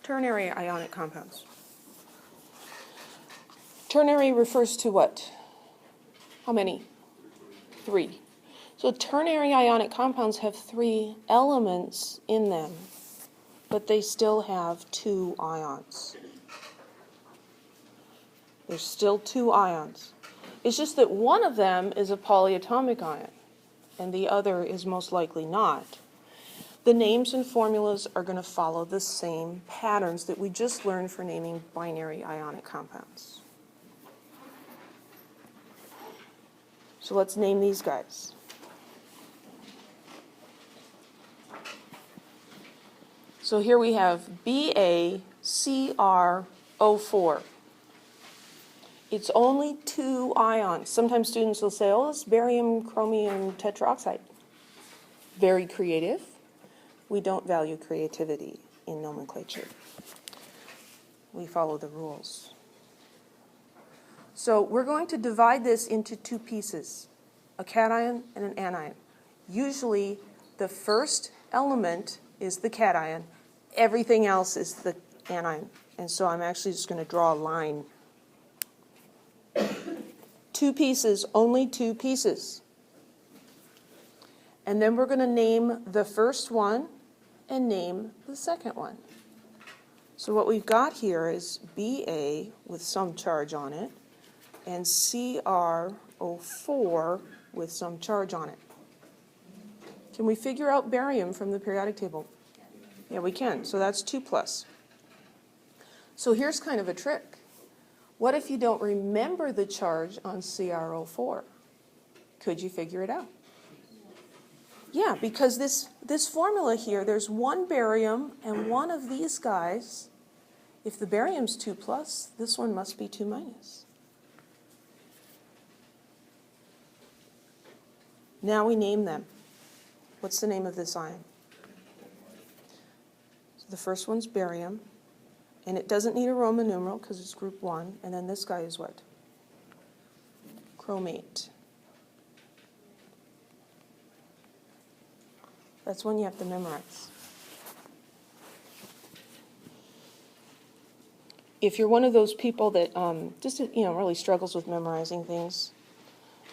Ternary ionic compounds. Ternary refers to what? How many? 3. So ternary ionic compounds have 3 elements in them, but they still have 2 ions. There's still 2 ions. It's just that one of them is a polyatomic ion, and the other is most likely not. The names and formulas are going to follow the same patterns that we just learned for naming binary ionic compounds. So let's name these guys. So here we have BaCrO4. It's only 2 ions. Sometimes students will say, oh, it's barium, chromium tetroxide. Very creative. We don't value creativity in nomenclature. We follow the rules. So we're going to divide this into 2 pieces, a cation and an anion. Usually the first element is the cation, everything else is the anion. And so I'm actually just going to draw a line. 2 pieces, only 2 pieces. And then we're going to name the first one and name the second one. So what we've got here is Ba with some charge on it and CrO4 with some charge on it. Can we figure out barium from the periodic table? Yeah, we can. So that's 2+. So here's kind of a trick. What if you don't remember the charge on CrO4? Could you figure it out? Yeah, because this formula here, there's 1 barium and 1 of these guys. If the barium's 2+, this one must be 2-. Now we name them. What's the name of this ion? So the first one's barium, and it doesn't need a Roman numeral because it's group 1, and then this guy is what? Chromate. That's one you have to memorize. If you're one of those people that just really struggles with memorizing things,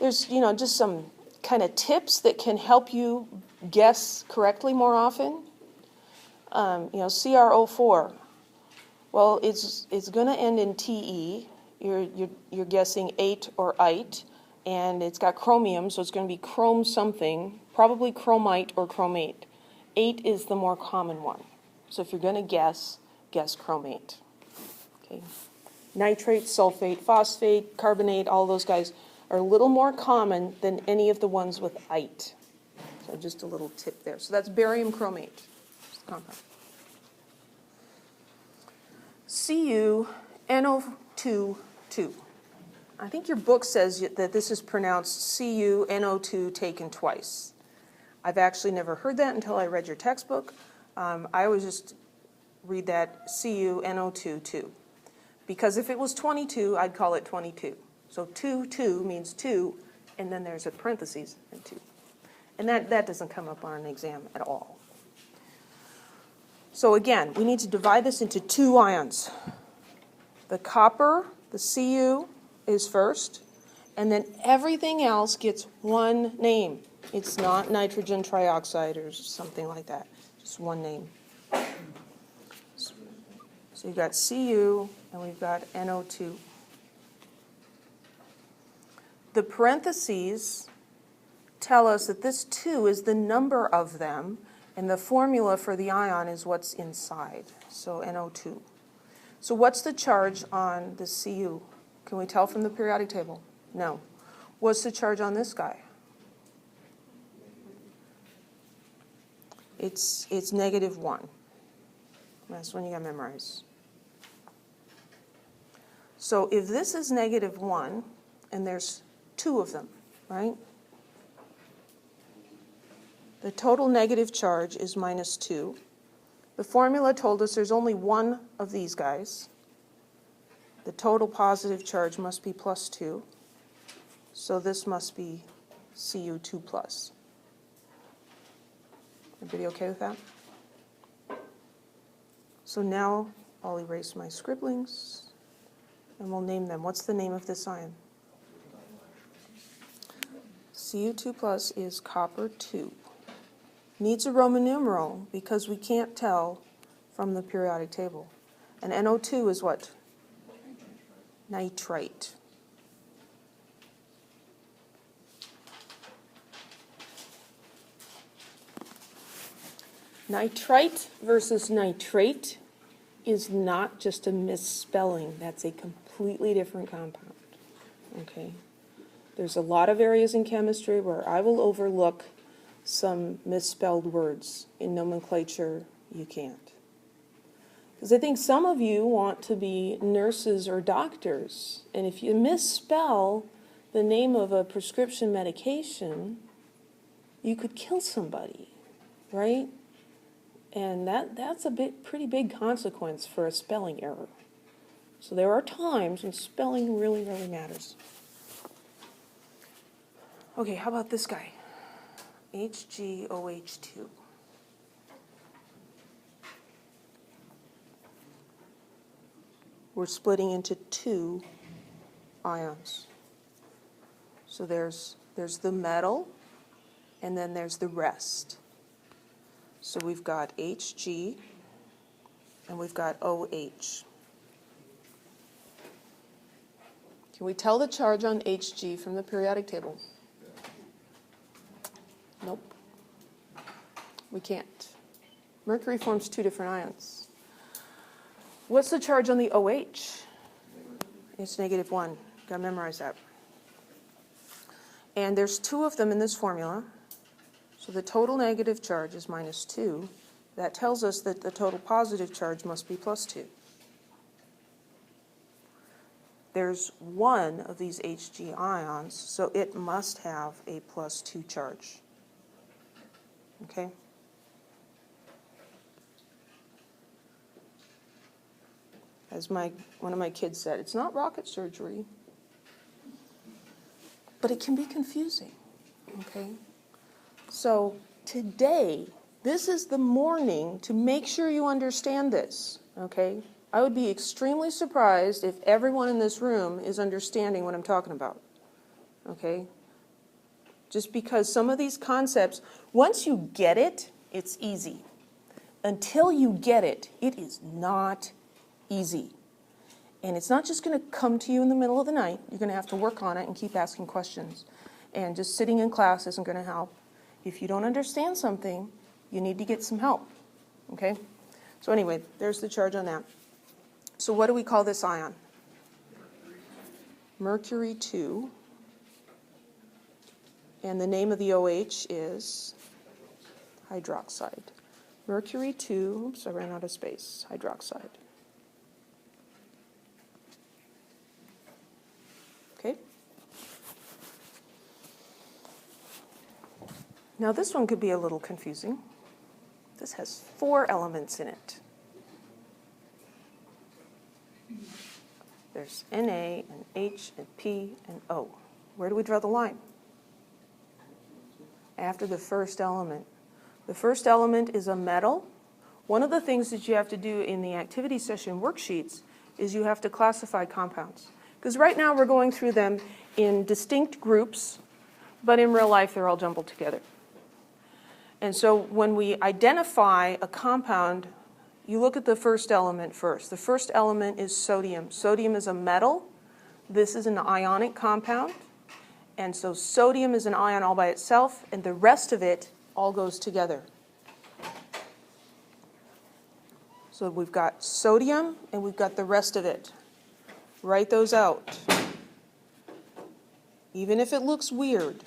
there's just some kind of tips that can help you guess correctly more often. CrO4. Well, it's going to end in TE. You're guessing 8 or ite, and it's got chromium, so it's going to be chrome something, probably chromite or chromate. 8 is the more common one. So if you're going to guess chromate. Okay. Nitrate, sulfate, phosphate, carbonate, all those guys are a little more common than any of the ones with ite. So just a little tip there. So that's barium chromate compound. CuNO2. I think your book says that this is pronounced CuNO2 taken twice. I've actually never heard that until I read your textbook. I always just read that CuNO2. Because if it was 22, I'd call it 22. So 2 means 2, and then there's a parentheses and 2. And that doesn't come up on an exam at all. So again, we need to divide this into 2 ions. The copper, the Cu, is first, and then everything else gets 1 name. It's not nitrogen trioxide or something like that. Just 1 name. So you've got Cu, and we've got NO2. The parentheses tell us that this 2 is the number of them, and the formula for the ion is what's inside, so NO2. So what's the charge on the Cu? Can we tell from the periodic table? No. What's the charge on this guy? It's -1. That's one you got to memorize. So if this is -1, and there's 2 of them, right? The total negative charge is -2. The formula told us there's only 1 of these guys. The total positive charge must be +2. So this must be Cu2+. Everybody okay with that? So now I'll erase my scribblings and we'll name them. What's the name of this ion? Cu2 plus is copper 2. Needs a Roman numeral because we can't tell from the periodic table. And NO2 is what? Nitrate. Nitrite versus nitrate is not just a misspelling. That's a completely different compound. Okay? There's a lot of areas in chemistry where I will overlook some misspelled words. In nomenclature, you can't. Because I think some of you want to be nurses or doctors, and if you misspell the name of a prescription medication, you could kill somebody, right? And that's a pretty big consequence for a spelling error. So there are times when spelling really, really matters. Okay, how about this guy? HgOH2. We're splitting into two ions. So there's the metal, and then there's the rest. So we've got Hg, and we've got OH. Can we tell the charge on Hg from the periodic table? Nope. We can't. Mercury forms two different ions. What's the charge on the OH? It's -1. Got to memorize that. And there's two of them in this formula. So the total negative charge is -2. That tells us that the total positive charge must be +2. There's one of these Hg ions, so it must have a +2 charge. Okay? As one of my kids said, it's not rocket surgery, but it can be confusing. Okay? So today, this is the morning to make sure you understand this. Okay? I would be extremely surprised if everyone in this room is understanding what I'm talking about. Okay? Just because some of these concepts, once you get it, it's easy. Until you get it, it is not easy. And it's not just going to come to you in the middle of the night. You're going to have to work on it and keep asking questions. And just sitting in class isn't going to help. If you don't understand something, you need to get some help. Okay? So anyway, there's the charge on that. So what do we call this ion? Mercury 2. And the name of the OH is hydroxide. Mercury 2, oops, I ran out of space, hydroxide. Okay? Now this one could be a little confusing. This has 4 elements in it. There's Na and H and P and O. Where do we draw the line? After the first element. The first element is a metal. One of the things that you have to do in the activity session worksheets is you have to classify compounds. Because right now we're going through them in distinct groups, but in real life they're all jumbled together. And so when we identify a compound, you look at the first element first. The first element is sodium. Sodium is a metal. This is an ionic compound. And so sodium is an ion all by itself, and the rest of it all goes together. So we've got sodium, and we've got the rest of it. Write those out. Even if it looks weird.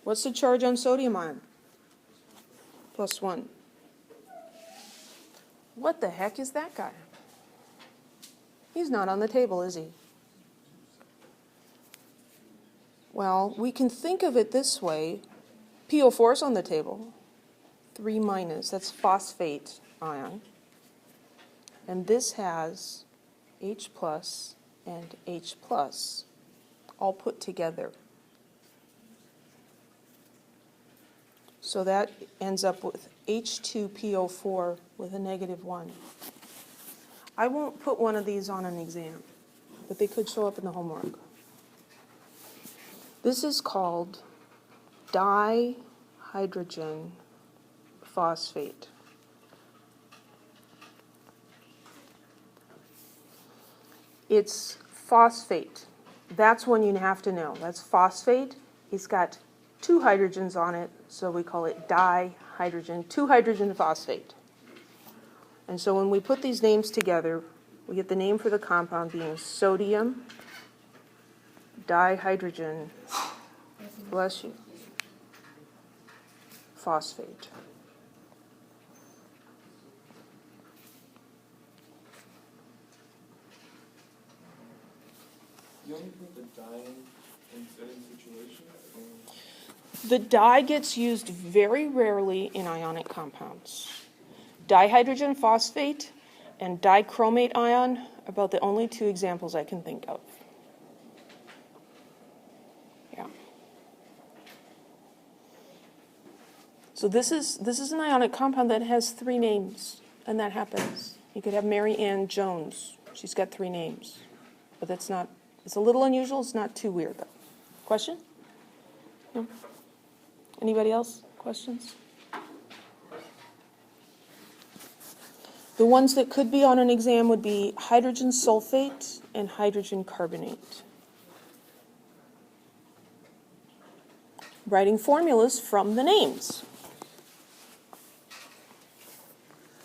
What's the charge on sodium ion? +1. What the heck is that guy? He's not on the table, is he? Well, we can think of it this way. PO4 is on the table. 3-, that's phosphate ion. And this has H+ and H+, all put together. So that ends up with H2PO4 with a -1. I won't put one of these on an exam, but they could show up in the homework. This is called dihydrogen phosphate. It's phosphate. That's one you have to know. That's phosphate. It's got 2 hydrogens on it, so we call it dihydrogen, 2-hydrogen phosphate. And so when we put these names together, we get the name for the compound being sodium dihydrogen, bless you, phosphate. You only put the dye in certain situations? The dye gets used very rarely in ionic compounds. Dihydrogen phosphate and dichromate ion are about the only 2 examples I can think of. Yeah. So this is an ionic compound that has 3 names, and that happens. You could have Mary Ann Jones. She's got 3 names, but that's not. It's a little unusual. It's not too weird, though. Question? No? Anybody else? Questions? The ones that could be on an exam would be hydrogen sulfate and hydrogen carbonate. Writing formulas from the names.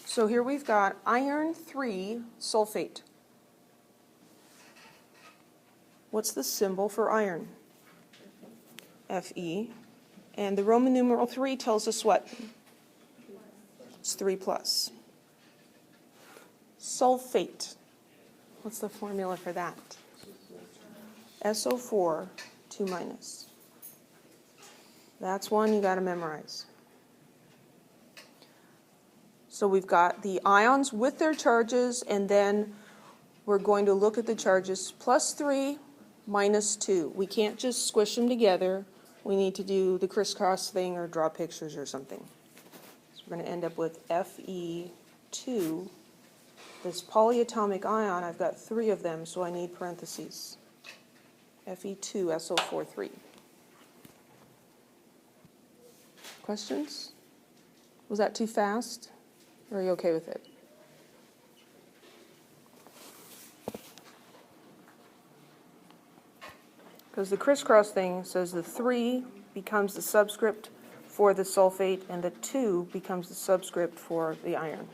So here we've got iron 3 sulfate. What's the symbol for iron? Fe. And the Roman numeral 3 tells us what? It's 3+. Sulfate. What's the formula for that? SO4, 2-. That's one you got to memorize. So we've got the ions with their charges, and then we're going to look at the charges +3, -2. We can't just squish them together. We need to do the crisscross thing or draw pictures or something. So we're going to end up with Fe2. This polyatomic ion, I've got 3 of them, so I need parentheses. Fe2SO4 3. Questions? Was that too fast? Or are you okay with it? Because the crisscross thing says the 3 becomes the subscript for the sulfate, and the 2 becomes the subscript for the iron.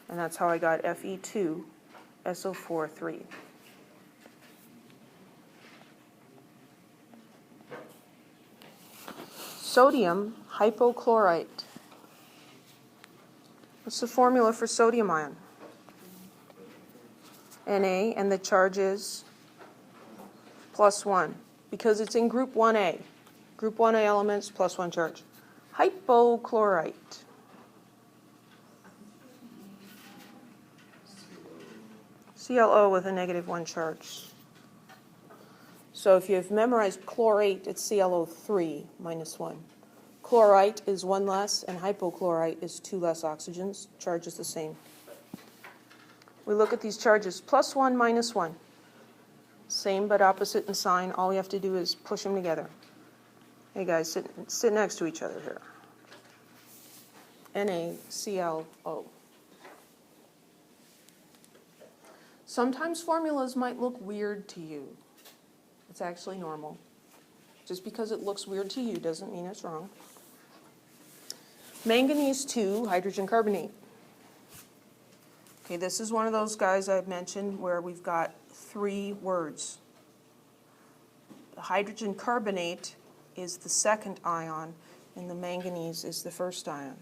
And that's how I got Fe2SO4 3. Sodium hypochlorite. What's the formula for sodium ion? Na, and the charge is +1, because it's in group 1A. Group 1A elements, +1 charge. Hypochlorite. ClO with a -1 charge. So if you've memorized chlorate, it's ClO3 -1. Chlorite is 1 less, and hypochlorite is 2 less oxygens. Charge is the same. We look at these charges, +1, -1. Same but opposite in sign. All we have to do is push them together. Hey guys, sit next to each other here. NaClO. Sometimes formulas might look weird to you. It's actually normal. Just because it looks weird to you doesn't mean it's wrong. Manganese 2, hydrogen carbonate. Okay, this is one of those guys I've mentioned where we've got 3 words. The hydrogen carbonate is the second ion, and the manganese is the first ion.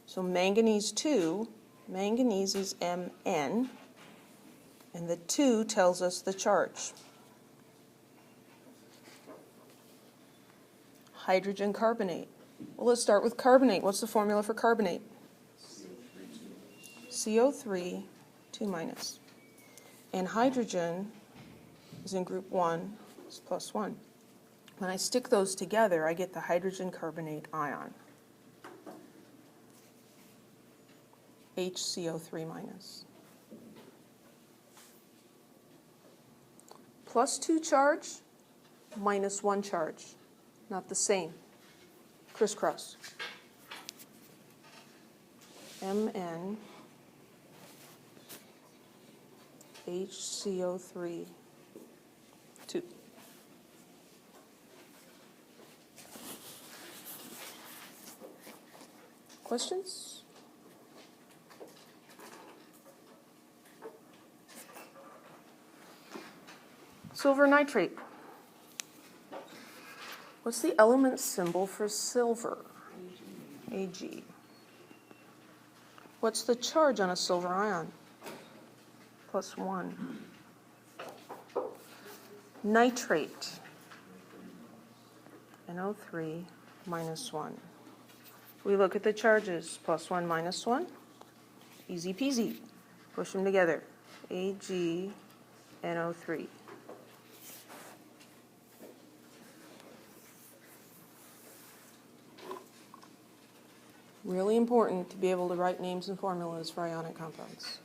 So manganese 2, manganese is Mn, and the 2 tells us the charge. Hydrogen carbonate. Well, let's start with carbonate. What's the formula for carbonate? CO3, 2-. And hydrogen is in group 1, it's +1. When I stick those together, I get the hydrogen carbonate ion. HCO3 minus. +2 charge, -1 charge. Not the same. Crisscross. Mn HCO3 2. Questions? Silver nitrate. What's the element symbol for silver? Ag. What's the charge on a silver ion? +1. Nitrate. NO3 -1. We look at the charges. +1, -1. Easy peasy. Push them together. Ag, NO3. Really important to be able to write names and formulas for ionic compounds.